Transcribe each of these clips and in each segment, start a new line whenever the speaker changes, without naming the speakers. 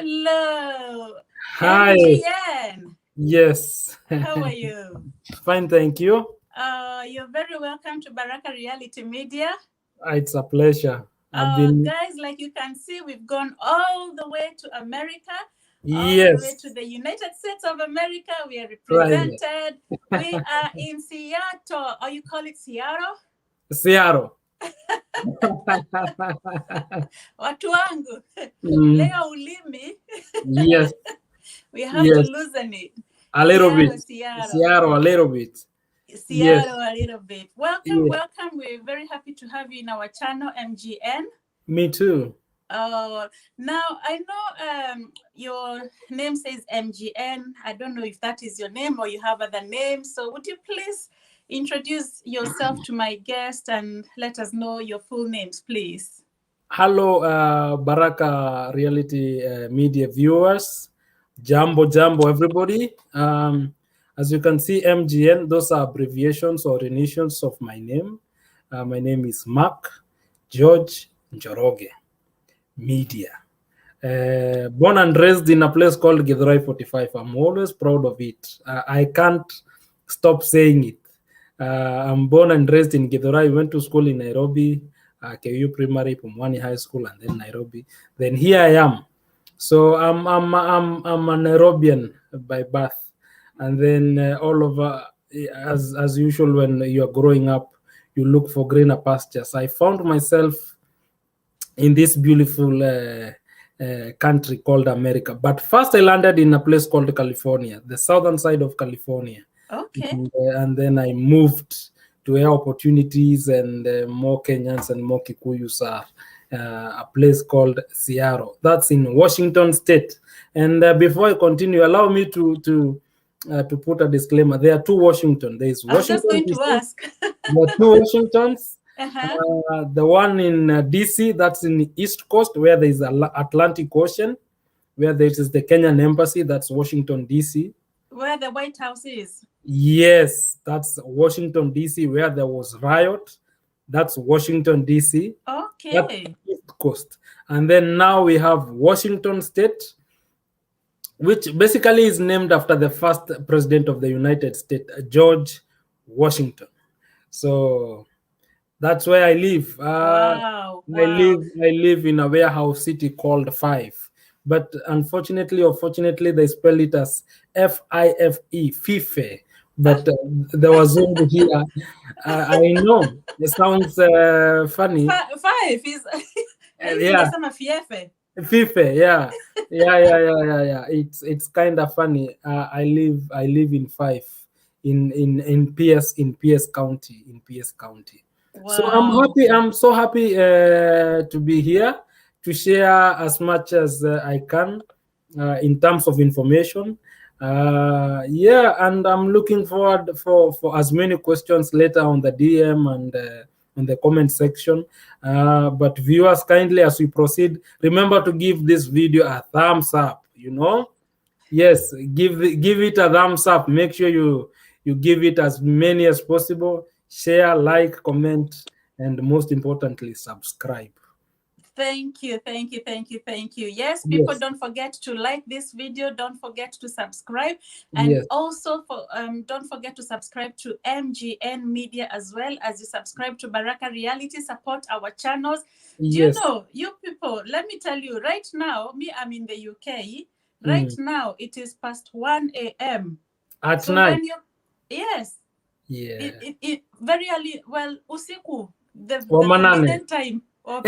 Hello,
Hi.
MGN.
Yes.
How are you?
Fine, thank you.
You're very welcome to Baraka Reality Media.
It's a pleasure. I've been.
Guys, like you can see, we've gone all the way to America, all the way to
Yes.
the United States of America. We are
Right.
represented. We are in Seattle, or you call it Seattle?
Seattle.
Watu wangu,
Mm,
leo ulimi,
yes.
we have to
Yes.
loosen it.
A little bit.
Seattle.
Seattle, a little bit. Yes.
Seattle a little bit. Welcome,
Yeah.
welcome. We're very happy to have you in our channel, MGN.
Me too.
Now I know your name says MGN. I don't know if that is your name or you have other names. So would you please introduce yourself to my guest and let us know your full names, please?
Hello, Baraka Reality Media viewers. Jambo, everybody. As you can see, MGN, those are abbreviations or initials of my name. My name is Mark George Njoroge Media. Born and raised in a place called Githurai 45. I'm always proud of it. I can't stop saying it. I'm born and raised in Githurai. Went to school in Nairobi, KU Primary, Pumwani High School, and then Nairobi. Then here I am. So I'm a Nairobian by birth, and then all over, as usual, when you are growing up, you look for greener pastures. I found myself in this beautiful country called America. But first, I landed in a place called California, the southern side of California.
Okay.
And then I moved to where opportunities and more Kenyans and more Kikuyus are. A place called Seattle. That's in Washington State. And before I continue, allow me to put a disclaimer. There are two Washington. There is
I was just
Washington
going
DC.
to ask.
There are two Washingtons.
Uh-huh.
The one in DC, that's in the East Coast, where there is the Atlantic Ocean, where there is the Kenyan Embassy, that's Washington, DC.
Where the White House is.
Yes, that's Washington, DC, where there was riot. That's Washington, DC. That's
Okay.
East Coast. And then now we have Washington State, which basically is named after the first president of the United States, George Washington. So that's where I live.
Wow.
I live in a warehouse city called Five, but unfortunately or fortunately, they spell it as Fife, Fife. But there was only here. I know it sounds funny.
Five is
Yeah,
some fiefe.
Fife. Yeah. It's kind of funny. I live in Five, in PS County, So
Wow.
I'm so happy to be here to share as much as I can in terms of information. Yeah, and I'm looking forward for as many questions later on the DM and on the comment section. But viewers, kindly as we proceed, remember to give this video a thumbs up. Yes, give it a thumbs up. Make sure you give it as many as possible. Share, like, comment, and most importantly, subscribe.
Thank you. Yes, people,
Yes,
don't forget to like this video. Don't forget to subscribe. And
yes,
also, don't forget to subscribe to MGN Media as well as you subscribe to Baraka Reality. Support our channels. Do you
yes.
know, you people, let me tell you, right now, I'm in the UK. Right now, it is past 1 a.m.
At
So
night.
when you, yes,
Yeah.
it very early, well, usiku, the
Wamanane.
forbidden time of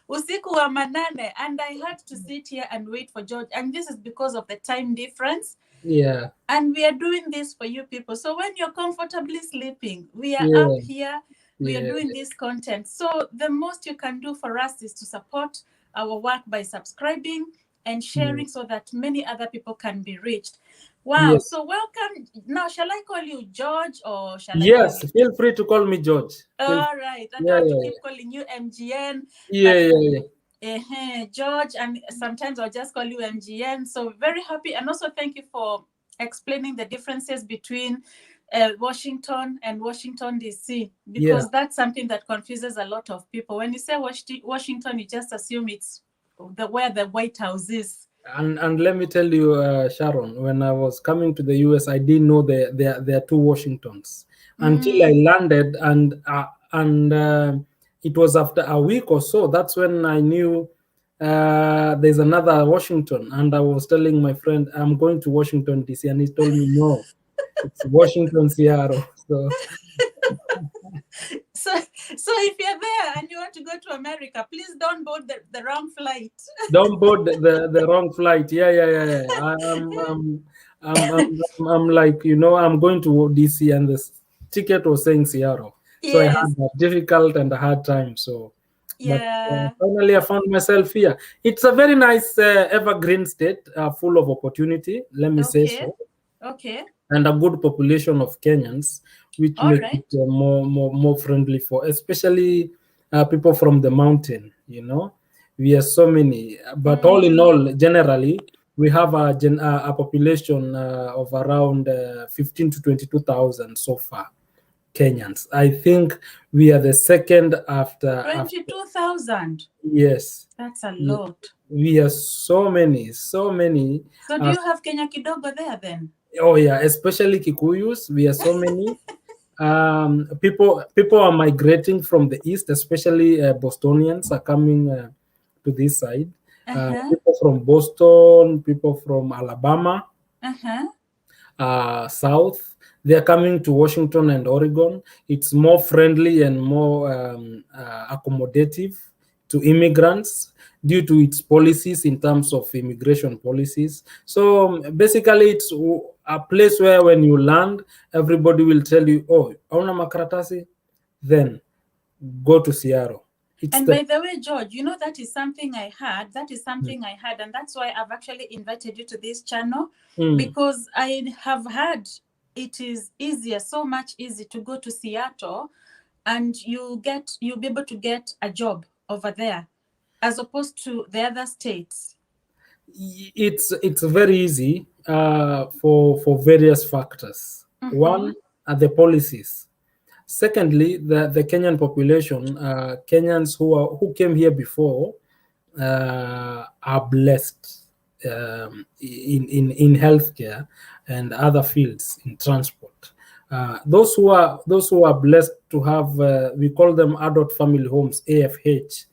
usiku wa manane, and I had to sit here and wait for George, and this is because of the time difference.
Yeah.
And we are doing this for you people. So when you're comfortably sleeping, we are
Yeah.
up here, we are doing this content. So the most you can do for us is to support our work by subscribing and sharing so that many other people can be reached. Wow.
Yes.
So welcome. Now, shall I call you George or shall I
Yes,
call you?
feel free to call me George.
All right. I don't
Yeah,
have
yeah,
to keep calling you MGN.
yeah.
George, and sometimes I'll just call you MGN. So very happy. And also thank you for explaining the differences between Washington and Washington, D.C., because that's something that confuses a lot of people. When you say Washington, you just assume it's where the White House is.
And let me tell you, Sharon, when I was coming to the US, I didn't know there are two Washingtons until I landed, and it was after a week or so. That's when I knew there's another Washington, and I was telling my friend I'm going to Washington DC, and he told me no, it's Washington Seattle. So
So, so if you're there and you want to go to America, please don't board the wrong flight.
don't board the wrong flight. Yeah. I'm like, I'm going to DC, and the ticket was saying Seattle. So I
Yes.
had a difficult and a hard time. So, but
Yeah.
finally, I found myself here. It's a very nice evergreen state, full of opportunity. Let me say
Okay.
so,
Okay.
and a good population of Kenyans, which
All
make
right.
it more friendly for, especially people from the mountain. We are so many, but all in all, generally, we have a population of around 15 to 22,000 so far. Kenyans. I think we are the second after
22,000.
yes.
That's a lot.
We are so many.
So do you have Kenya Kidogo there then?
Oh yeah, especially Kikuyus. We are so many. People are migrating from the east, especially Bostonians are coming to this side. People from Boston, people from Alabama, south. They are coming to Washington and Oregon. It's more friendly and more accommodative to immigrants due to its policies in terms of immigration policies. So basically, it's a place where when you land, everybody will tell you, "Oh, hauna makaratasi," then go to Seattle.
And by the way, George, that is something I had. That is something I had, and that's why I've actually invited you to this channel, because I have heard it is easier, so much easier to go to Seattle, and you'll be able to get a job over there, as opposed to the other states.
It's very easy for various factors. One are the policies. Secondly, the Kenyan population, Kenyans who came here before, are blessed in healthcare and other fields in transport. Those who are blessed to have, we call them adult family homes, AFH.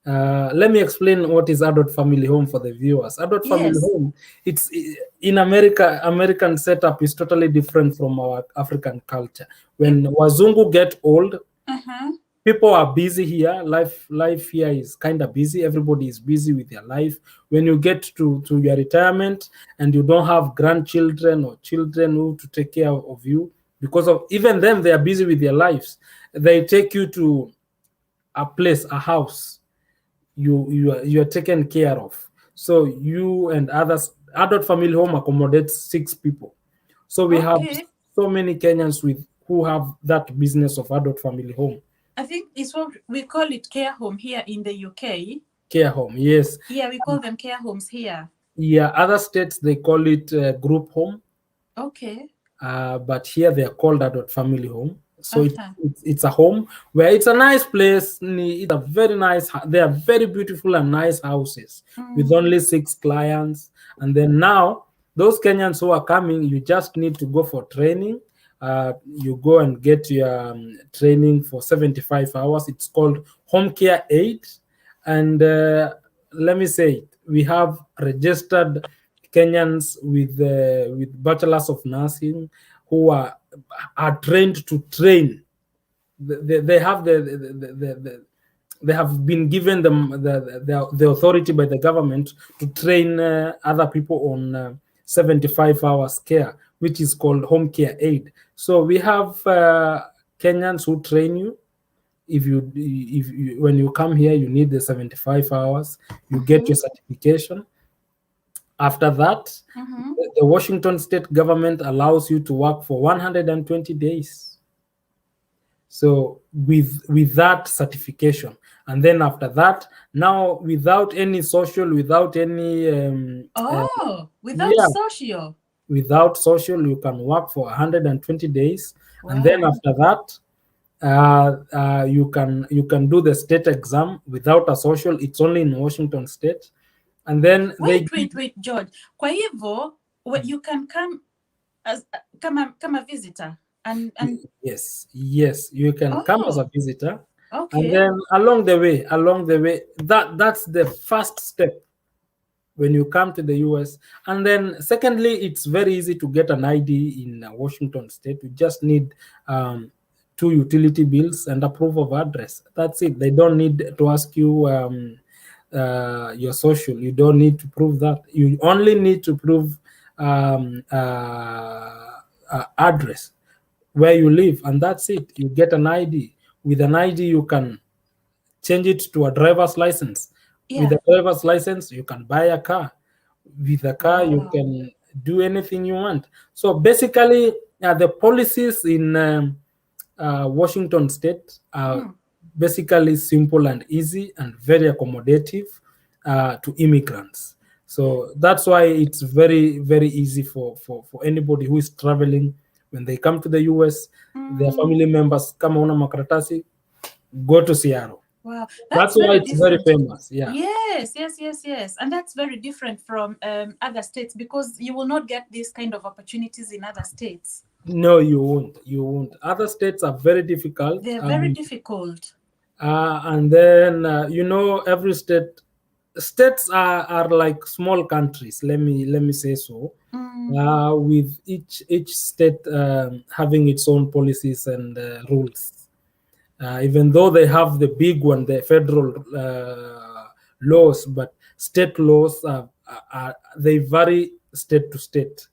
Let me explain what is adult family home for the viewers. Adult family home, it's in America. American setup is totally different from our African culture. When Wazungu get old, people are busy here. Life here is kind of busy. Everybody is busy with their life. When you get to your retirement and you don't have grandchildren or children who to take care of you, because of even them, they are busy with their lives. They take you to a place, a house. You are taken care of. So you and others, adult family home accommodates 6 people. So we have so many Kenyans who have that business of adult family home.
I think it's what we call it, care home here in the UK.
Care home, yes.
Yeah, we call them care homes here.
Yeah, other states they call it group home.
Okay.
But here they are called adult family home. So it's a home where it's a nice place. It's a very nice. They are very beautiful and nice houses with only 6 clients. And then now those Kenyans who are coming, you just need to go for training. You go and get your training for 75 hours. It's called home care aid. And let me say it, we have registered Kenyans with bachelors of nursing who are trained to train. They have they have been given the authority by the government to train other people on 75 hours care, which is called home care aid. So we have Kenyans who train you. If you when you come here, you need the 75 hours. You get your certification. After that, the Washington state government allows you to work for 120 days. So with that certification, and then after that, now without any social, without any
social,
without social, you can work for 120 days, and then after that, you can do the state exam without a social. It's only in Washington state. and then they
Wait, George. Kwa hivyo, you can come as come a visitor and
yes, you can come as a visitor, and
okay.
then along the way, that's the first step when you come to the US. And then secondly, it's very easy to get an ID in Washington State. You just need two utility bills and a proof of address. That's it. They don't need to ask you your social. You don't need to prove that. You only need to prove address where you live, and that's it. You get an ID. With an ID, you can change it to a driver's license. With
Yeah.
a driver's license, you can buy a car. With a car, you
Wow.
can do anything you want. So basically, the policies in Washington State are basically simple and easy and very accommodative to immigrants. So that's why it's very, very easy for anybody who is traveling. When they come to the US, their family members come on a makaratasi, go to Seattle.
Wow,
That's
that's
why
very
it's very
different.
famous. Yeah.
Yes. And that's very different from other states, because you will not get these kind of opportunities in other states.
No, you won't. You won't. Other states are very difficult.
They're very difficult.
And then every states are like small countries. Let me say so. With each state having its own policies and rules. Even though they have the big one, the federal laws, but state laws they vary state to state.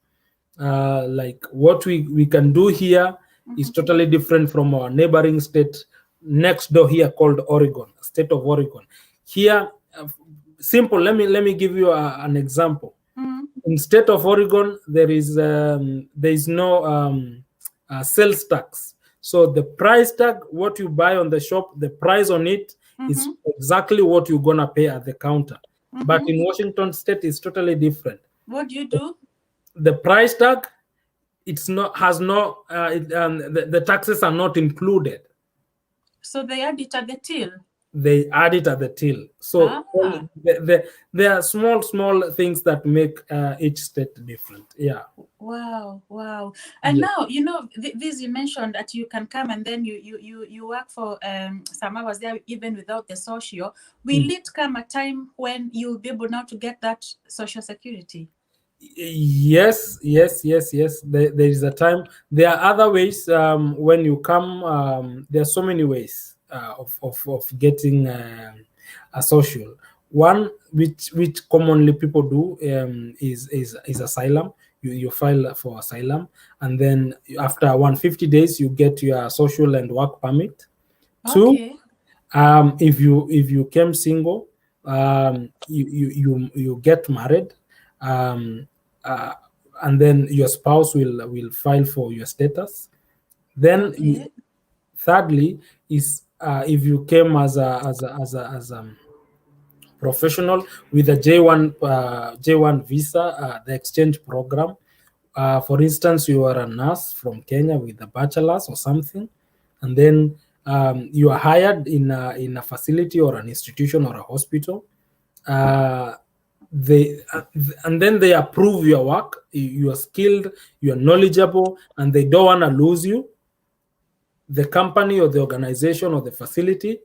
Like what we can do here is totally different from our neighboring state next door here called Oregon, state of Oregon. Here, simple. Let me give you an example. In state of Oregon, there is no sales tax. So the price tag, what you buy on the shop, the price on it is exactly what you're gonna pay at the counter. But in Washington State, it's totally different.
What do you do?
The price tag, it's not has no the taxes are not included.
So they add it at the till.
They add it at the till. So there are small things that make each state different. Yeah.
Wow. And now, this you mentioned that you can come and then you work for some hours there even without the social. Will it come a time when you'll be able now to get that social security?
Yes. There is a time. There are other ways. When you come, there are so many ways of getting a social. One which commonly people do is asylum. You file for asylum, and then after 150 days, you get your social and work permit.
Okay.
Two, if you came single, you get married. And then your spouse will file for your status. Then, thirdly, is if you came as a professional with a J1 visa, the exchange program. For instance, you are a nurse from Kenya with a bachelor's or something, and then you are hired in a facility or an institution or a hospital. And then they approve your work. You are skilled, you are knowledgeable, and they don't want to lose you. The company or the organization or the facility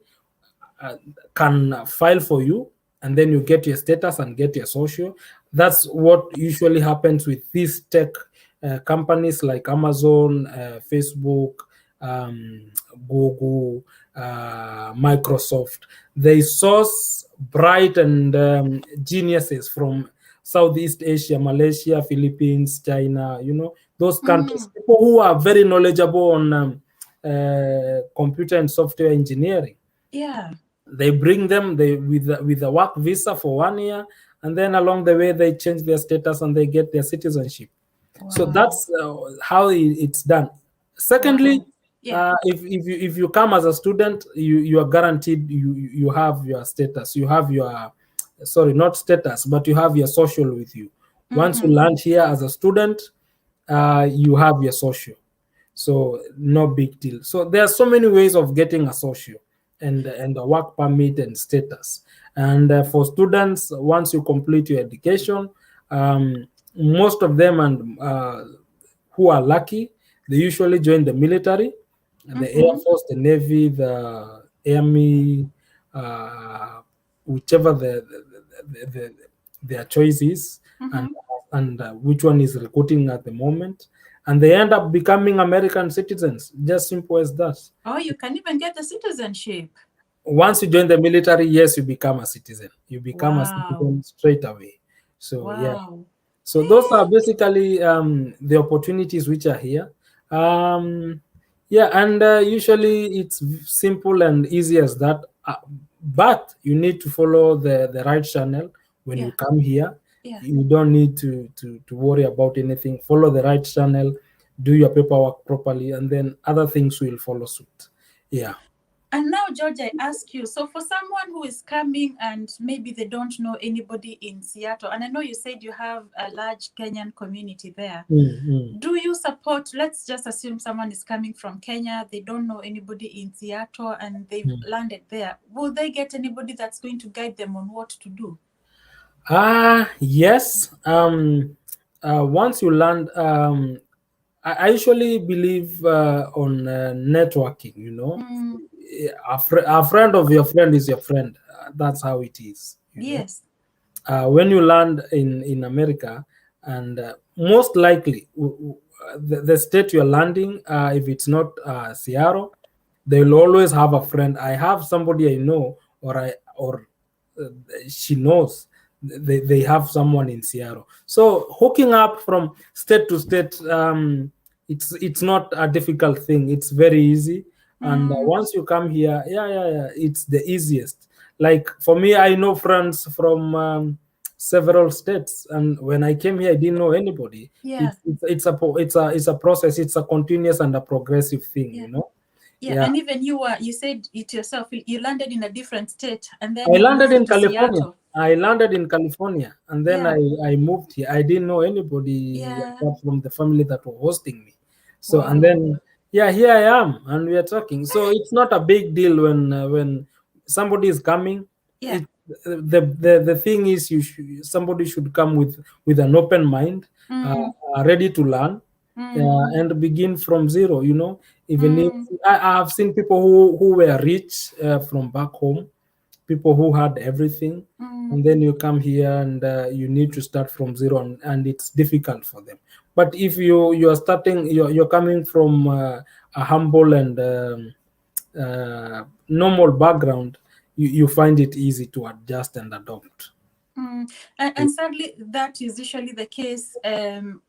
can file for you, and then you get your status and get your social. That's what usually happens with these tech companies like Amazon, Facebook, Google, Microsoft. They source bright and geniuses from Southeast Asia, Malaysia, Philippines, China, those countries. People who are very knowledgeable on computer and software engineering.
Yeah.
They bring them with a work visa for 1 year, and then along the way they change their status and they get their citizenship. Wow. So that's how it's done. Secondly, if you come as a student, you are guaranteed you have your status. You have your not status, but you have your social with you. Once you land here as a student, you have your social. So no big deal. So there are so many ways of getting a social. and the work permit and status. And for students, once you complete your education, most of them and who are lucky, they usually join the military, the Air
Mm-hmm.
Force, the Navy, the Army, uh, whichever their choice is, and
Mm-hmm.
which one is recruiting at the moment, and they end up becoming American citizens. Just simple as that.
Oh, you can even get the citizenship.
Once you join the military, yes, you become a citizen. You become a
Wow.
citizen straight away. So yeah.
Wow.
So those are basically the opportunities which are here. Yeah, and usually it's simple and easy as that. But you need to follow the right channel when you
Yeah.
come here.
Yeah.
You don't need to worry about anything. Follow the right channel, do your paperwork properly, and then other things will follow suit. Yeah.
And now, George, I ask you, so for someone who is coming and maybe they don't know anybody in Seattle, and I know you said you have a large Kenyan community there,
Mm.
do you support, let's just assume someone is coming from Kenya, they don't know anybody in Seattle and they've landed there. Will they get anybody that's going to guide them on what to do?
Yes. Once you land, I usually believe on networking.
Mm,
A friend of your friend is your friend. That's how it is.
yes.
When you land in America, and most likely the state you're landing, if it's not Seattle, they will always have a friend. I have somebody I know, or uh, she knows. They have someone in Seattle. So hooking up from state to state, it's not a difficult thing. It's very easy. And
Mm,
once you come here, yeah, it's the easiest. Like for me, I know friends from several states, and when I came here, I didn't know anybody.
yeah.
It's a process. It's a continuous and a progressive thing.
Yeah. Yeah.
Yeah.
And even you said it yourself, you landed in a different state and then
I
you
landed
moved
in
to
California.
Seattle.
I landed in California, and then
Yeah.
I moved here. I didn't know anybody
Yeah.
apart from the family that were hosting me. So and
Wow.
then yeah, here I am, and we are talking. So it's not a big deal when somebody is coming.
Yeah.
It the thing is somebody should come with an open mind,
Mm,
ready to learn,
mm,
and begin from zero. Even if
mm,
I have seen people who were rich from back home, people who had everything,
mm,
and then you come here and you need to start from zero, and it's difficult for them. But if you're coming from a humble and normal background, you find it easy to adjust and adopt.
mm. And sadly, that is usually the case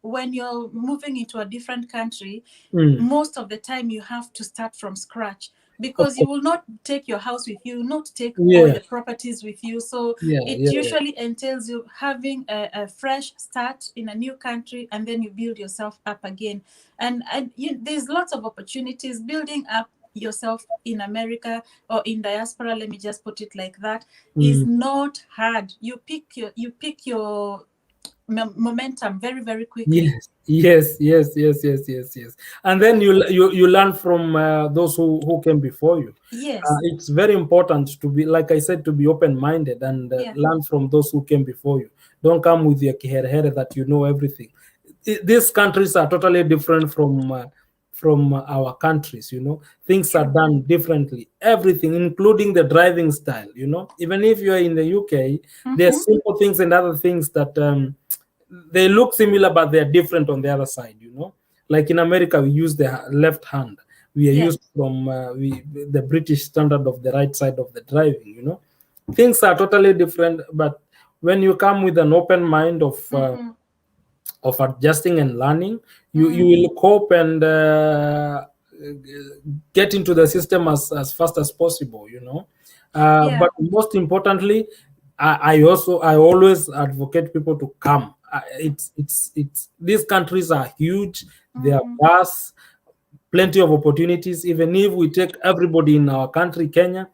when you're moving into a different country.
Mm,
Most of the time, you have to start from scratch
of
because you
course.
will not take your house with you, not take all
Yeah,
the properties with you. So
yeah,
it
yeah, yeah.
usually entails you having a fresh start in a new country, and then you build yourself up again. And there's lots of opportunities building up yourself in America or in diaspora, let me just put it like that, is
Mm.
not hard. You pick your momentum very, very quickly.
Yes. And then you learn from those who came before you.
Yes.
It's very important to be, like I said, to be open-minded and
Yeah.
learn from those who came before you. Don't come with your kiherehere that you know everything. These countries are totally different from our countries. Things are
True.
done differently. Everything, including the driving style. Even if you are in the UK, there are
Mm-hmm.
simple things and other things that they look similar, but they're different on the other side. Like in America, we use the left hand. We are
Yeah.
used from the British standard of the right side of the driving. Things are totally different, but when you come with an open mind
Mm-hmm.
of adjusting and learning, you
Mm.
will cope and get into the system as fast as possible.
Yeah.
But most importantly, I always advocate people to come. It's these countries are huge, they are
Mm.
vast, plenty of opportunities. Even if we take everybody in our country, Kenya,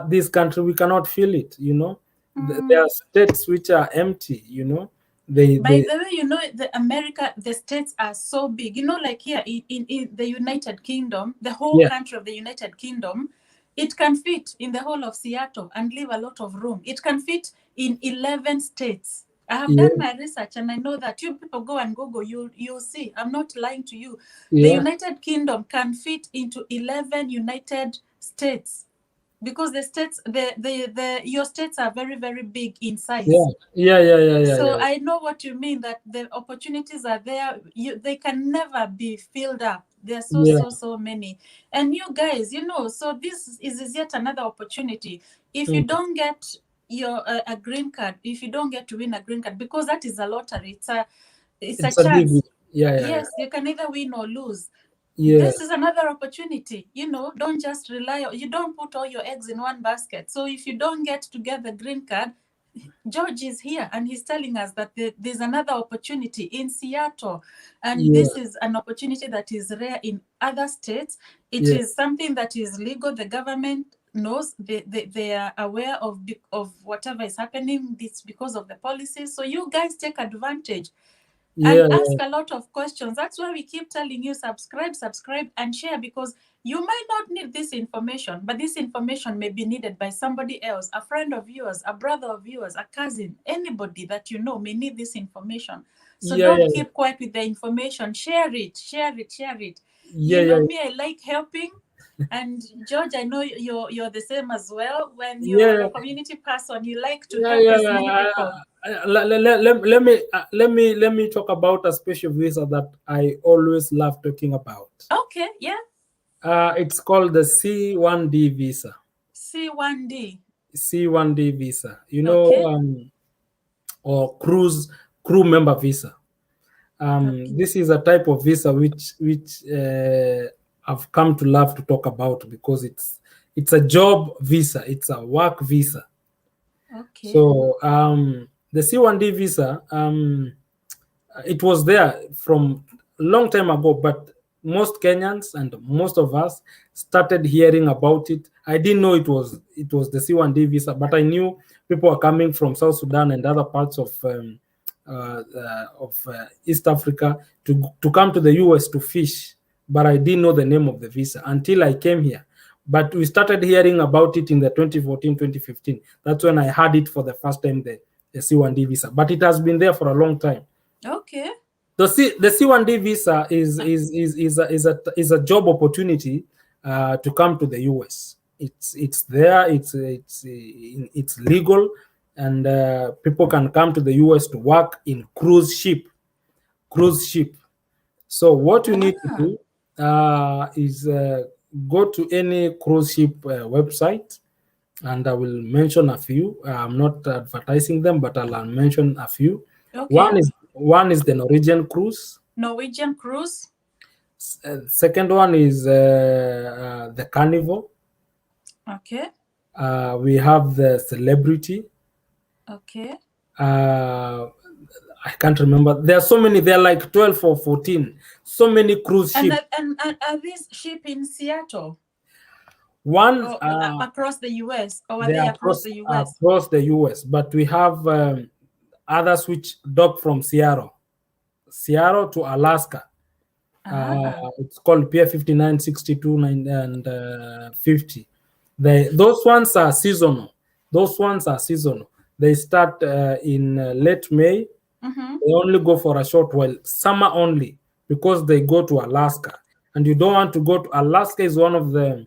this country we cannot feel it. There
Mm.
are states which are empty. they
By
they
the way, the states are so big. Like here in the United Kingdom, the whole
yeah.
country of the United Kingdom, It can fit in the whole of Seattle and leave a lot of room. It can fit in 11 states. I have
Yeah,
done my research and I know that. You people go and Google, you'll see. I'm not lying to you. The
yeah,
United Kingdom can fit into 11 United States because the states, your states are very, very big in
yeah,
size.
yeah, yeah, yeah, yeah,
So
yeah,
I know what you mean, that the opportunities are there. They can never be filled up. There are
yeah,
so many. And you guys, so this is yet another opportunity. If you
mm.
don't get your a green card, if you don't get to win a green card, because that is a lottery. It's a
It's a DV.
chance.
Yeah, yeah, yeah,
Yes, you can either win or lose.
yeah,
This is another opportunity. Don't just you don't put all your eggs in one basket. So if you don't get to get the green card, George is here and he's telling us that there's another opportunity in Seattle. And
yeah,
this is an opportunity that is rare in other states. It
yeah,
is something that is legal. The government knows, they are aware of whatever is happening. It's because of the policies. So you guys take advantage and
yeah,
ask a lot of questions. That's why we keep telling you subscribe and share, because you might not need this information, but this information may be needed by somebody else, a friend of yours, a brother of yours, a cousin, anybody that you know may need this information. So
yeah,
don't
yeah,
keep quiet with the information. Share it.
yeah, yeah,
Me, I like helping. And George, I know you're the same as well. When you're
yeah,
a community person, you like to
yeah,
help
yeah,
as many
yeah.
people.
Let me talk about a special visa that I always love talking about.
Okay, yeah.
It's called the C1D visa.
C1D.
C1D visa.
Okay.
Or crew member visa.
Okay.
This is a type of visa which I've come to love to talk about because it's a job visa. It's a work visa.
Okay.
So the C1D visa, it was there from a long time ago, but most Kenyans and most of us started hearing about it. I didn't know it was the C1D visa, but I knew people were coming from South Sudan and other parts of East Africa to come to the US to fish. But I didn't know the name of the visa until I came here. But we started hearing about it in the 2014, 2015. That's when I had it for the first time, the C1D visa. But it has been there for a long time.
Okay.
The C1D visa is a job opportunity to come to the US. It's there. It's legal, and people can come to the US to work in cruise ship. Cruise ship. So what you need to
Ah,
do is go to any cruise ship website, and I will mention a few. I'm not advertising them, but I'll mention a few.
okay.
One is the Norwegian cruise.
Norwegian cruise.
Second one is the Carnival.
Okay.
We have the Celebrity.
Okay.
Uh, I can't remember. There are so many. There are like 12 or 14. So many cruise
And
ships.
are these ship in Seattle
One,
or across the US, or are
they
they
are
across the US?
across the US, but we have others which dock from Seattle to Alaska.
Ah.
It's called Pier 59, 62, 9, and 50. Those ones are seasonal. They start in late May.
Mm-hmm.
They only go for a short while, summer only, because they go to Alaska. And you don't want to go to Alaska. Is one of the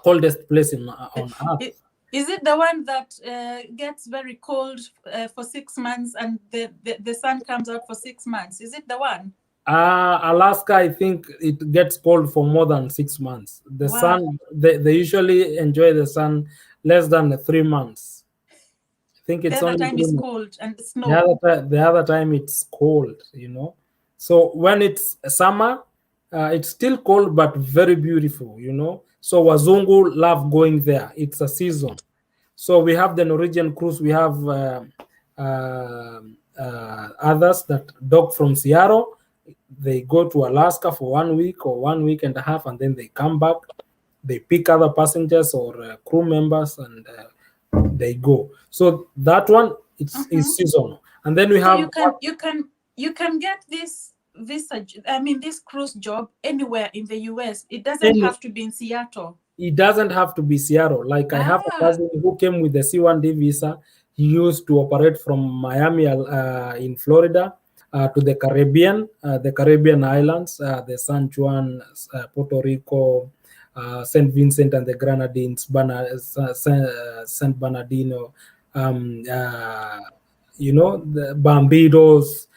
coldest place on Earth.
Is it the one that gets very cold for 6 months and the sun comes out for 6 months? Is it the one?
Alaska, I think it gets cold for more than 6 months. The
Wow.
sun, they usually enjoy the sun less than 3 months. I think
The
it's
other
only
time
three
is
months.
cold and
The
snow.
other time it's cold. So when it's summer, it's still cold but very beautiful. So Wazungu love going there. It's a season. So we have the Norwegian cruise. We have others that dock from Seattle. They go to Alaska for 1 week or 1 week and a half, and then they come back. They pick other passengers or crew members, and they go. So that one is
Mm-hmm.
seasonal. And then we
So
have
you can get this visa. I mean, this cruise job anywhere in the US. It doesn't
any
have to be in Seattle.
it doesn't have to be Seattle. Like I have a
Ah,
cousin who came with the C1D visa. He used to operate from Miami in Florida to the Caribbean islands, the San Juan, Puerto Rico, Saint Vincent and the Grenadines, Saint Bernardino, um, uh, the Barbados,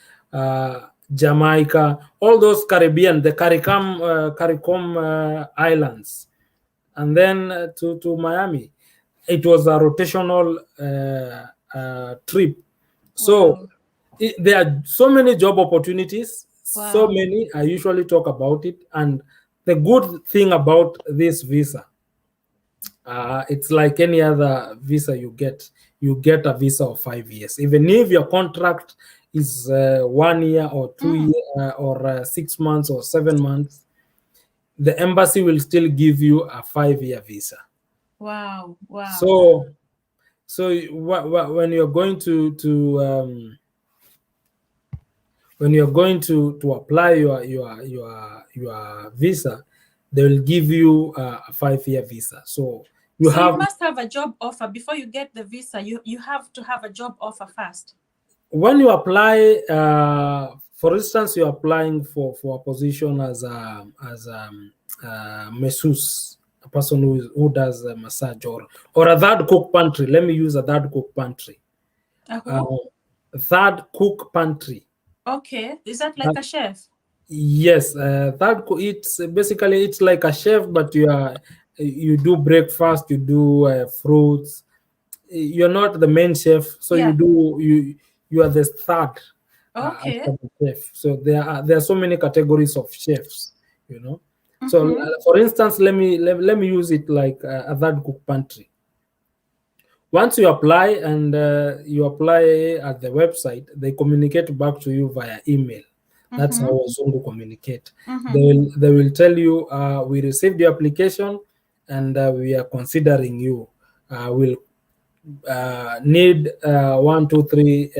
Jamaica, all those Caribbean, the CARICOM islands, and then to Miami. It was a rotational trip. So
wow,
there are so many job opportunities, so
wow.
many. I usually talk about it. And the good thing about this visa, it's like any other visa you get a visa of 5 years. Even if your contract is 1 year or two
Mm,
year or 6 months or 7 months, the embassy will still give you a 5 year visa.
wow, wow.
So when you're going to apply your visa, they will give you a 5 year visa. So you
So you
have,
must have a job offer before you get the visa. You have to have a job offer first.
when you apply, for instance, you're applying for a position as masseuse, a person who does a massage, or a third cook pantry. Let me use a third cook pantry. Uh,
Who?
third cook pantry.
Okay. Is that like a chef?
Yes, it's basically it's like a chef, but you do breakfast, you do fruits. You're not the main chef, so
Yeah.
you are the third
Okay.
after the chef. So there are so many categories of chefs, you know. So
Mm-hmm.
for instance, let me use it like a third cook pantry. Once you apply and you apply at the website, they communicate back to you via email. That's
Mm-hmm.
how Zungu communicate.
Mm-hmm.
They will tell you, we received your application and we are considering you. We'll need 1, 2, 3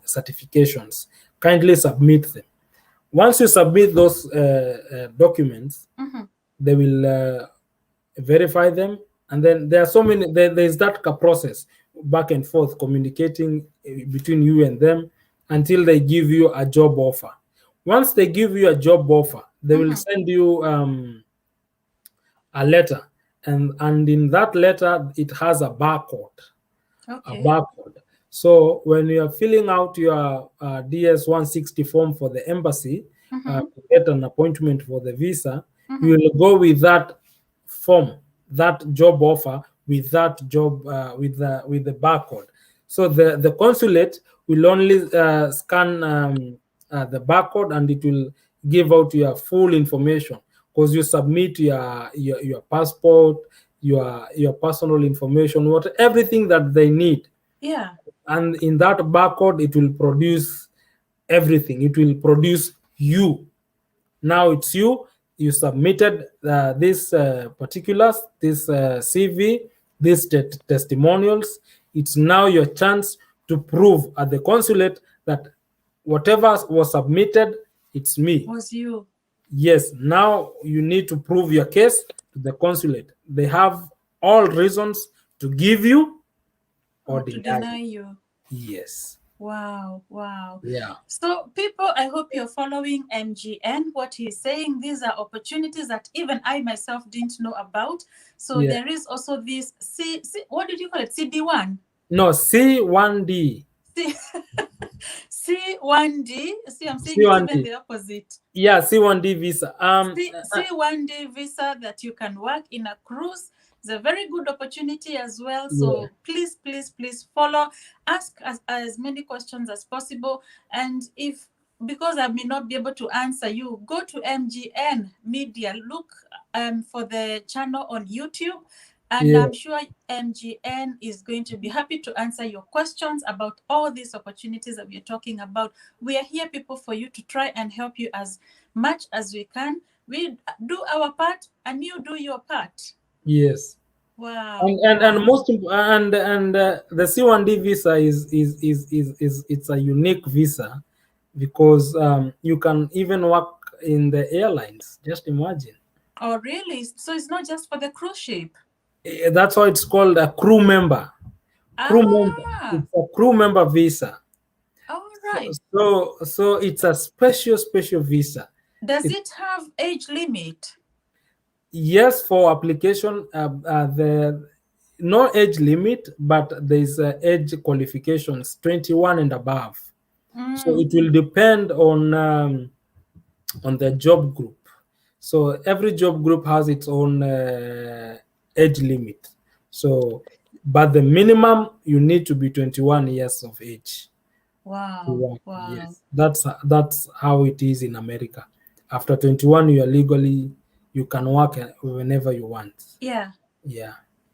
certifications. Kindly submit them. Once you submit those documents,
Mm-hmm.
they will verify them, and then there are so many. There's that process back and forth communicating between you and them until they give you a job offer. Once they give you a job offer, they will
Mm-hmm.
send you a letter, and in that letter it has a
Okay.
barcode. So when you are filling out your DS 160 form for the embassy
Mm-hmm.
to get an appointment for the visa, you
Mm-hmm.
will go with that form, that job offer, with that job with the barcode. So the consulate will only scan the barcode, and it will give out your full information, because you submit your passport, your personal information, what everything that they need,
Yeah.
and in that barcode it will produce everything. It will produce you. Now it's you. You submitted this particulars, this CV, these testimonials. It's now your chance to prove at the consulate that whatever was submitted, it's me.
Was you
Yes, now you need to prove your case to the consulate. They have all reasons to give you or
or to
deny
deny
you.
you?
Yes.
Wow, wow.
Yeah.
So, people, I hope you're following MGN. What he's saying, these are opportunities that even I myself didn't know about. So,
Yeah.
there is also this what did you call it? CD1?
No, C1D.
C, C1D. See, I'm saying it's even
C1D.
the opposite.
Yeah, C1D visa.
C1D visa that you can work in a cruise. It's a very good opportunity as well.
Yeah.
So please, please, please follow. Ask as many questions as possible. And if, because I may not be able to answer you, go to MGN Media. Look for the channel on YouTube. And
Yeah.
I'm sure MGN is going to be happy to answer your questions about all these opportunities that we're talking about. We are here, people, for you to try and help you as much as we can. We do our part and you do your part.
Yes.
Wow,
And
wow.
the C1D visa is it's a unique visa, because you can even work in the airlines. Just imagine.
Oh, really? So it's not just for the cruise ship?
That's why it's called a crew member. Crew member.
Ah,
It's a crew member visa.
all
So,
right.
so it's a special visa.
Does
It,
it have age limit?
yes, for application, the no age limit, but there's age qualifications 21 and above. So
Mm,
it will depend on the job group. So every job group has its own age limit. So, but the minimum you need to be 21 years of age to
wow,
work.
wow.
Yes, that's how it is in America. After 21, you are legally you can work whenever you want.
Yeah.
Yeah.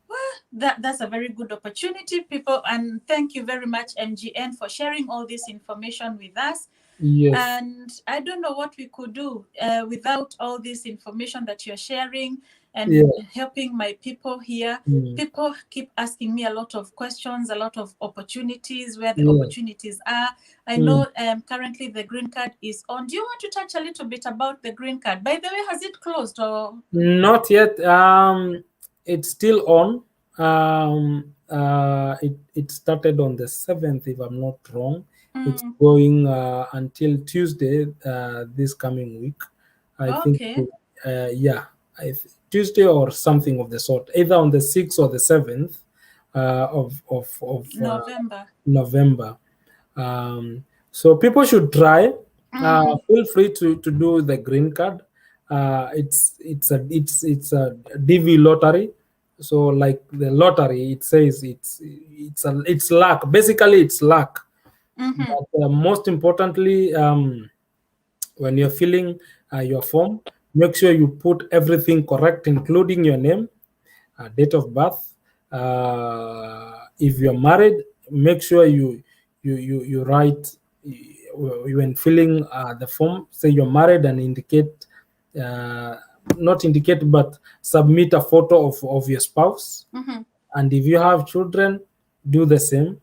Well, that's a very good opportunity, people. And thank you very much, MGN, for sharing all this information with us.
Yes.
And I don't know what we could do without all this information that you're sharing and
Yeah.
helping my people here.
Mm.
People keep asking me a lot of questions, a lot of opportunities, where the
Yeah.
opportunities are. I
Mm.
know currently the green card is on. Do you want to touch a little bit about the green card? By the way, has it closed or?
Not yet. It's still on. It started on the 7th, if I'm not wrong. It's
Mm,
going until Tuesday this coming week. I think,
okay,
yeah, Tuesday or something of the sort, either on the 6th or the 7th of
November.
November. So people should try.
Mm,
Feel free to do the green card. It's a DV lottery. So like the lottery, it says it's luck. Basically, it's luck.
mm-hmm,
But most importantly, when you're filling your form, make sure you put everything correct, including your name, date of birth. If you're married, make sure you write when filling the form. Say you're married and indicate, uh, not indicate, but submit a photo of your spouse.
mm-hmm.
And if you have children, do the same.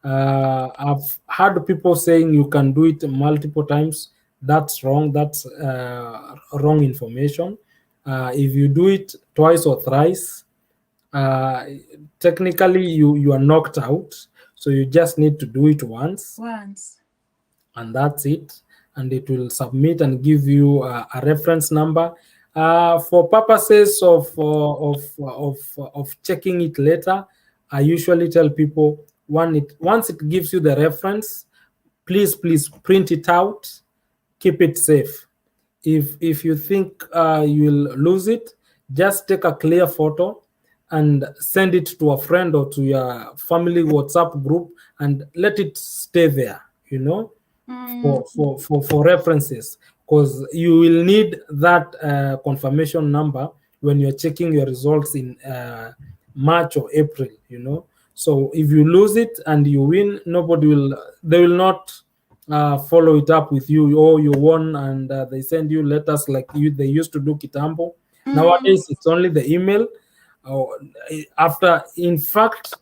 I've heard people saying you can do it multiple times. That's wrong. That's wrong information. If you do it twice or thrice, uh, technically you are knocked out. So you just need to do it once,
Once.
and that's it. And it will submit and give you a reference number. For purposes of checking it later, I usually tell people once it gives you the reference, please print it out, keep it safe. If you think you'll lose it, just take a clear photo and send it to a friend or to your family WhatsApp group and let it stay there,
Mm,
for references, because you will need that confirmation number when you're checking your results in March or April. So if you lose it and you win, nobody will they will not follow it up with you. Oh, you won, and they send you letters like they used to do kitambo.
mm,
Nowadays it's only the email. Oh, after, in fact,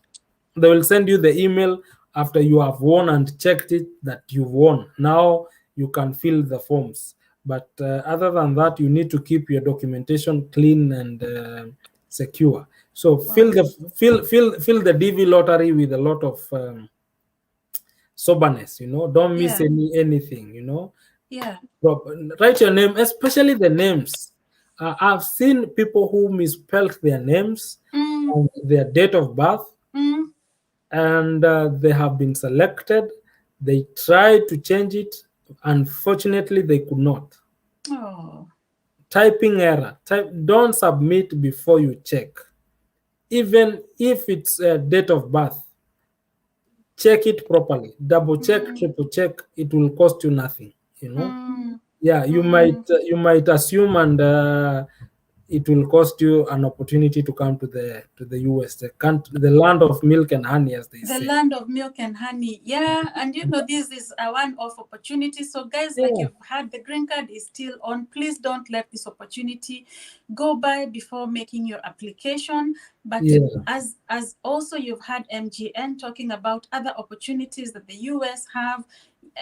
they will send you the email after you have won and checked it that you've won. Now you can fill the forms. But other than that, you need to keep your documentation clean and secure. So
wow.
fill the DV lottery with a lot of soberness. Don't miss
Yeah,
anything.
yeah.
Prop- Write your name, especially the names. I've seen people who misspelled their names
Mm,
and their date of birth,
mm.
and they have been selected. They tried to change it. Unfortunately, they could not.
Oh,
Typing error. Don't submit before you check. Even if it's a date of birth, check it properly. Double check,
mm,
triple check. It will cost you nothing.
mm,
Yeah,
mm.
you might assume, and it will cost you an opportunity to come to the US, the land of milk and honey, as they
The
say.
land of milk and honey. Yeah, and this is a one-off opportunity. So, guys, like
Yeah,
you've had, the green card is still on. Please don't let this opportunity go by before making your application. But
yeah,
as also you've had MGN talking about other opportunities that the US have.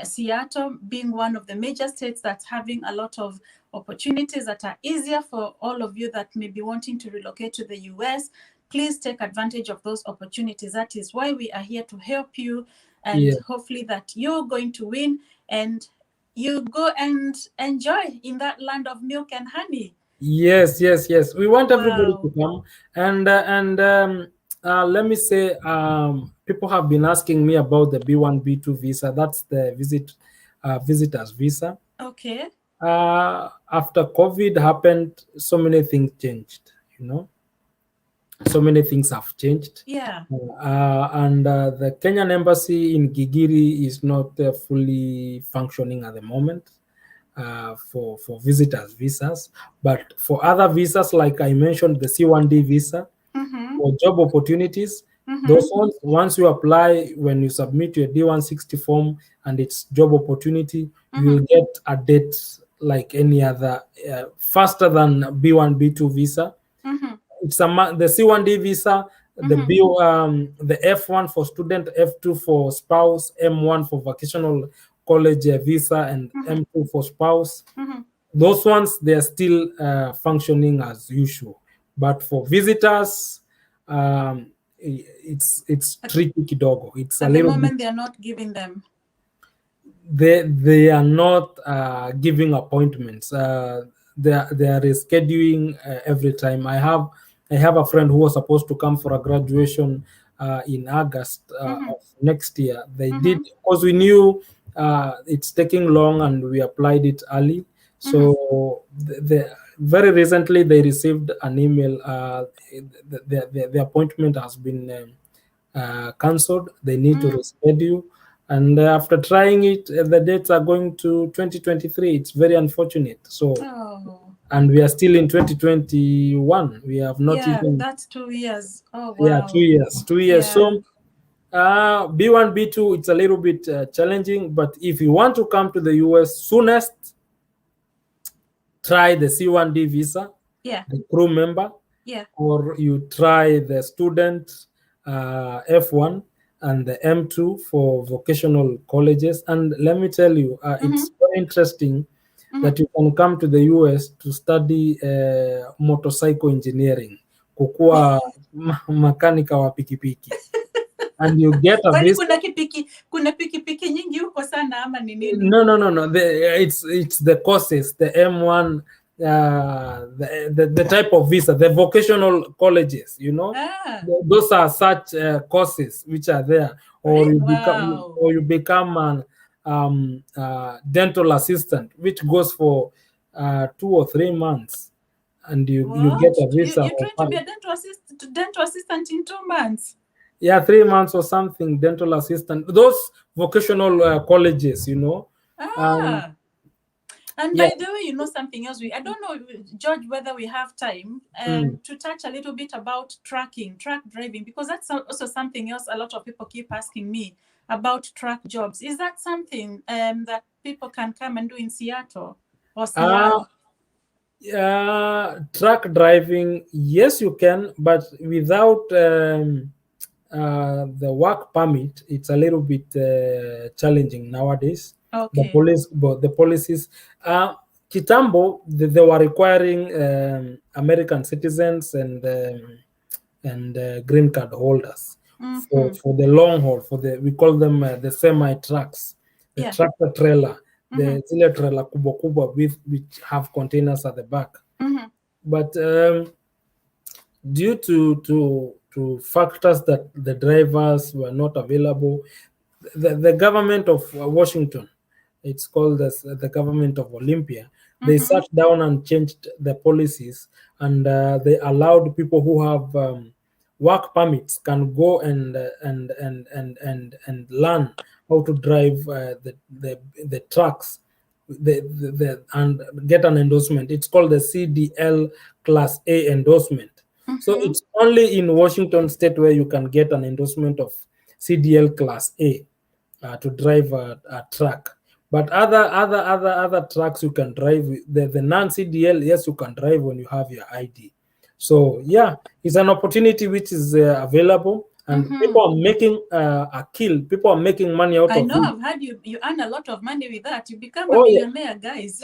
Seattle being one of the major states that's having a lot of opportunities that are easier for all of you that may be wanting to relocate to the US, please take advantage of those opportunities. That is why we are here to help you, and hopefully that you're going to win and you go and enjoy in that land of milk and honey.
Yes, yes, yes. We want everybody to come, and let me say, people have been asking me about the B1, B2 visa. That's the visitors visa.
Okay.
After COVID happened, so many things changed. You know, so many things have changed.
Yeah.
And the Kenyan embassy in Gigiri is not fully functioning at the moment. For visitors visas, but for other visas, like I mentioned, the C1D visa for job opportunities, those ones, once you apply, when you submit your D160 form and it's job opportunity, you'll get a date like any other, faster than B1, B2 visa. It's the C1D visa, the F1 for student, F2 for spouse, M1 for vocational college visa, and M2 for spouse. Those ones, they are still functioning as usual. But for visitors, it's tricky kidogo. It's
At
a
the
little
moment,
bit.
they are not giving them.
They are not giving appointments. They are rescheduling every time. I have a friend who was supposed to come for a graduation in August of next year. They did, because we knew it's taking long and we applied it early. So very recently they received an email. The appointment has been cancelled. They need to reschedule. And after trying it, the dates are going to 2023. It's very unfortunate. So, and we are still in 2021. We have not even.
That's 2 years. Oh, wow.
Yeah, 2 years. 2 years.
Yeah.
So, B1, B2, it's a little bit challenging. But if you want to come to the US soonest, try the C1D visa, the crew member, or you try the student F1 and the M2 for vocational colleges. And let me tell you, it's very interesting that you can come to the US to study motorcycle engineering, kukua makanika wa pikipiki. And you get a visa.
Kuna pikipiki nyingi huko sana ama ni nini?
No. It's the courses, the M1, the type of visa, the vocational colleges, you know. Those are such courses which are there, or you become an dental assistant, which goes for 2 or 3 months, and you get a visa.
You're trying to be a dental assistant in 2 months?
Yeah, 3 months or something, dental assistant. Those vocational colleges, you know.
And by the way, you know something else? I don't know, George, whether we have time to touch a little bit about truck driving, because that's also something else a lot of people keep asking me about truck jobs. Is that something that people can come and do in Seattle or Seattle?
Truck driving, yes, you can, but without the work permit, it's a little bit challenging nowadays.
Okay.
The policies. Kitambo, they were requiring American citizens and green card holders for the long haul. We call them the semi trucks, the tractor trailer, the zile trailer kubwa kubwa which have containers at the back. But due to factors that the drivers were not available, the government of Washington, it's called the government of Olympia, they sat down and changed the policies, and they allowed people who have work permits can go and learn how to drive the trucks, and get an endorsement. It's called the CDL Class A endorsement. So it's only in Washington State where you can get an endorsement of CDL Class A to drive a truck. But other trucks you can drive. The non-CDL, yes, you can drive when you have your ID. So yeah, it's an opportunity which is available. and people
Mm-hmm.
are making a kill. People are making money out
I
of
know.
it.
I've heard you earn a lot of money with that. You become a
Oh yeah,
millionaire, guys.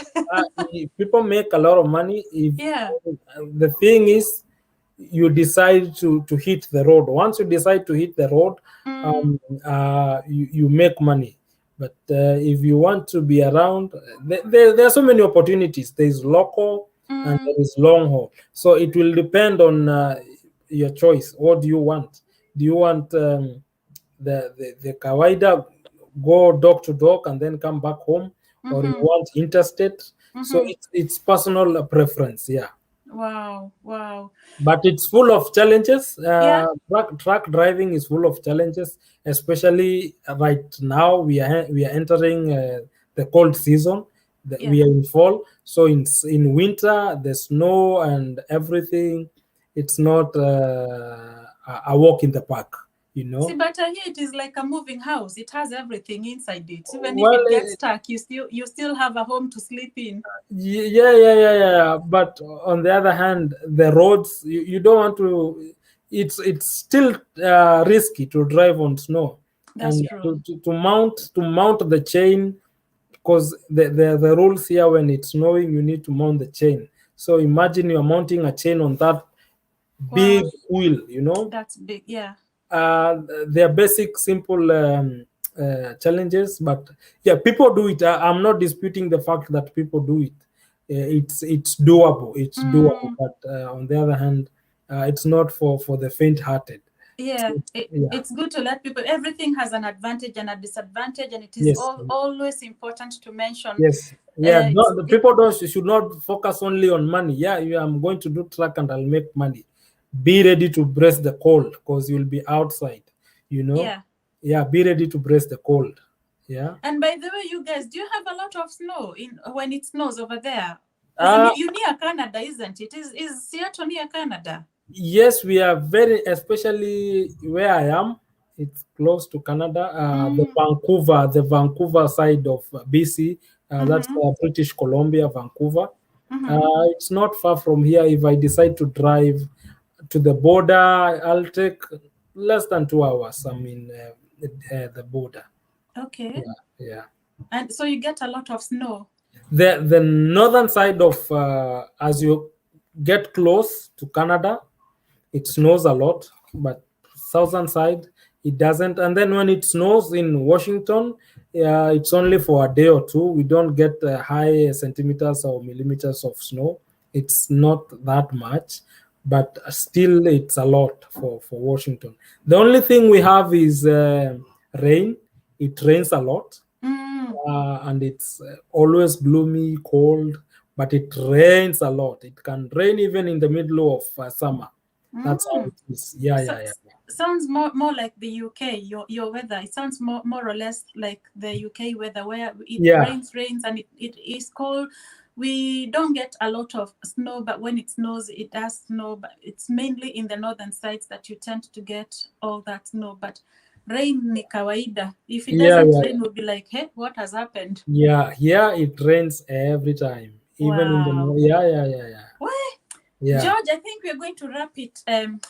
people make a lot of money. If
Yeah.
the thing is, you decide to hit the road. Once you decide to hit the road,
Mm,
you make money. But if you want to be around, there are so many opportunities. There is local and
mm,
there is long haul. So it will depend on your choice. What do you want? Do you want the kawaida, go door to door and then come back home, or you
mm-hmm.
want interstate? So
Mm-hmm.
it's personal preference, yeah.
Wow. Wow.
But it's full of challenges.
Yeah.
Truck driving is full of challenges, especially right now. We are entering the cold season.
Yeah.
We are in fall, so in winter, the snow and everything, it's not a walk in the park. You
See,
know.
but here it is like a moving house. It has everything inside it. Even if
Well,
it gets stuck, you still have a home to sleep in.
yeah. But on the other hand, the roads, you don't want to. It's still risky to drive on snow,
That's
and
true.
to mount the chain, because the rules here, when it's snowing, you need to mount the chain. So imagine you're mounting a chain on that big
Wow.
wheel. You know,
That's big. Yeah.
they're basic, simple challenges, but yeah, people do it. I'm not disputing the fact that people do it. It's doable. It's doable,
Mm,
but on the other hand, it's not for the faint-hearted.
yeah.
Yeah.
It's good to let people. Everything has an advantage and a disadvantage, and it is
Yes.
always important to mention.
Yes. Yeah.
It's
The
it.
people don't should not focus only on money. Yeah, I'm going to do track and I'll make money. Be ready to brace the cold because you'll be outside. You know.
Yeah.
Yeah. Be ready to brace the cold. Yeah.
And by the way, you guys, do you have a lot of snow in when it snows over there? Because
Uh,
you near Canada, isn't it? Is Seattle near Canada?
yes, we are very, especially where I am. It's close to Canada.
Mm,
The Vancouver side of BC. That's
mm-hmm,
British Columbia, Vancouver.
mm-hmm.
It's not far from here. If I decide to drive to the border, I'll take less than 2 hours. I mean, the border.
Okay.
Yeah, yeah.
And so you get a lot of snow.
The northern side of as you get close to Canada, it snows a lot, but southern side it doesn't. And then when it snows in Washington, it's only for a day or two. We don't get high centimeters or millimeters of snow. It's not that much, but still it's a lot for Washington. The only thing we have is rain. It rains a lot,
Mm,
and it's always gloomy, cold, but it rains a lot. It can rain even in the middle of summer. That's how
mm.
it is. Yeah,
So,
yeah, yeah.
sounds more like the UK. Your weather. It sounds more or less like the UK weather, where it
Yeah,
rains and it is cold. We don't get a lot of snow, but when it snows, it does snow. But it's mainly in the northern sides that you tend to get all that snow. But rain ni kawaida. If it
yeah,
doesn't
yeah,
rain, we'll be like, hey, what has happened?
yeah. Here it rains every time, even in the
Wow.
yeah.
Well,
Yeah.
George, I think we're going to wrap it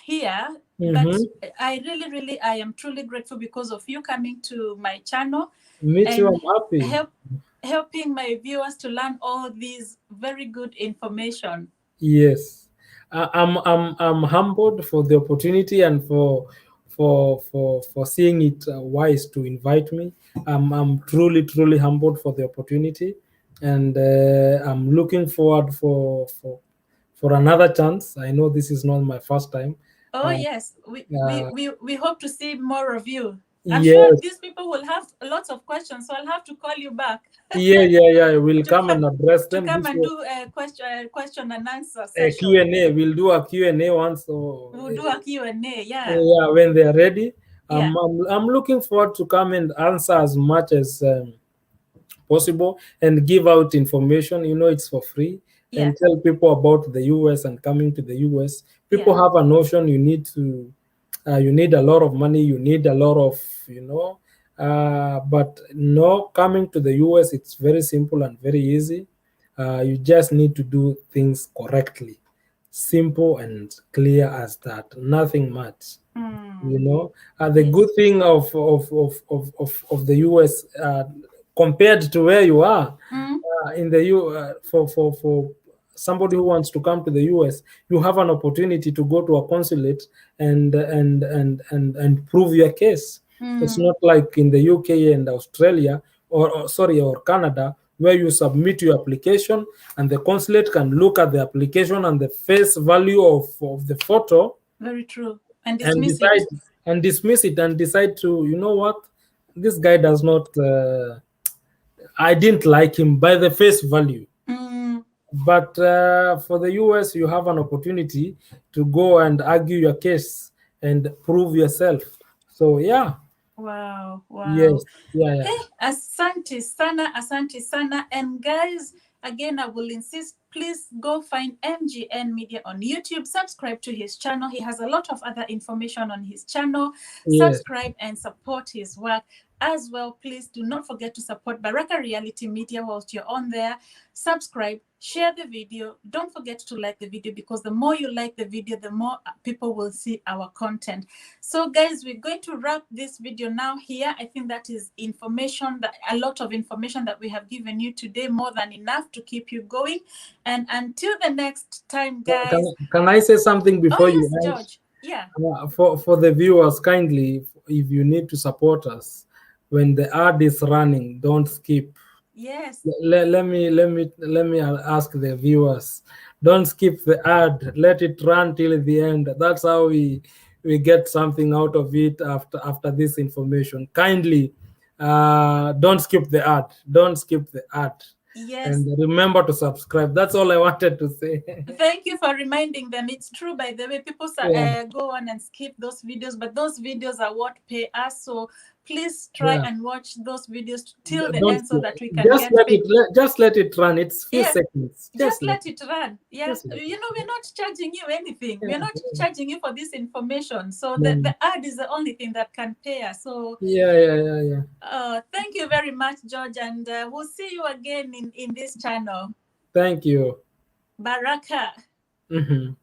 here. But
Mm-hmm.
I really, I am truly grateful because of you coming to my channel
Me too.
and
I'm happy.
helping my viewers to learn all these very good information.
Yes, I'm humbled for the opportunity and for seeing it wise to invite me. I'm truly humbled for the opportunity, and I'm looking forward for another chance. I know this is not my first time.
Oh
Uh,
yes,
uh,
we hope to see more of you. I'm sure
yes,
these people will have lots of questions, so I'll have to call you back
yeah. We'll
to
come and address
to
them.
come
This
and
was
do a question and answer
a
session.
Q&A. We'll do a Q&A once. So
We'll do a Q&A. Yeah,
yeah, when they are ready.
yeah,
I'm looking forward to come and answer as much as possible and give out information. It's for free,
yeah,
and tell people about the US and coming to the US.
yeah,
People have a notion you need a lot of money, you need a lot of, but no, coming to the US, it's very simple and very easy. You just need to do things correctly. Simple and clear as that. Nothing much. You
Mm.
know, the
Yes.
good thing of the US, compared to where you are,
Mm.
in the for somebody who wants to come to the US, you have an opportunity to go to a consulate and prove your case. It's
Mm.
not like in the UK and Australia, or sorry, or Canada, where you submit your application and the consulate can look at the application and the face value of the photo
Very true. And
and
dismiss
decide
it.
and dismiss it and decide to, you know what, this guy does not, I didn't like him by the face value.
Mm.
But for the US, you have an opportunity to go and argue your case and prove yourself. So yeah.
Wow. Wow.
Yes. Yeah, yeah.
Hey, asante sana, asante sana. And guys, again, I will insist, please go find MGN Media on YouTube. Subscribe to his channel. He has a lot of other information on his channel.
Yes.
Subscribe and support his work as well. Please do not forget to support Baraka Reality Media whilst you're on there. Subscribe, share the video. Don't forget to like the video, because the more you like the video, the more people will see our content. So guys, we're going to wrap this video now here. I think that is information, that a lot of information that we have given you today, more than enough to keep you going. And until the next time, guys.
Can I say something before
Oh
you
yes,
end?
George. Yeah.
For the viewers, kindly, if you need to support us, when the ad is running, don't skip.
Yes.
Let me ask the viewers, don't skip the ad, let it run till the end. That's how we get something out of it after this information. Kindly, don't skip the ad, don't skip the ad,
Yes.
and remember to subscribe. That's all I wanted to say.
Thank you for reminding them. It's true, by the way. People
Yeah,
go on and skip those videos, but those videos are what pay us. So please try
yeah.
and watch those videos till the
Don't
end so
skip.
that we can get paid.
Just let it run. It's few
Yeah,
seconds.
just let it run. Yeah,
Just let it.
we're not charging you anything. We're not
Yeah,
charging you for this information. So
yeah,
the ad is the only thing that can pay us. So
yeah, yeah, yeah, yeah.
thank you very much, George, and we'll see you again in this channel.
Thank you.
Baraka.
Mhm.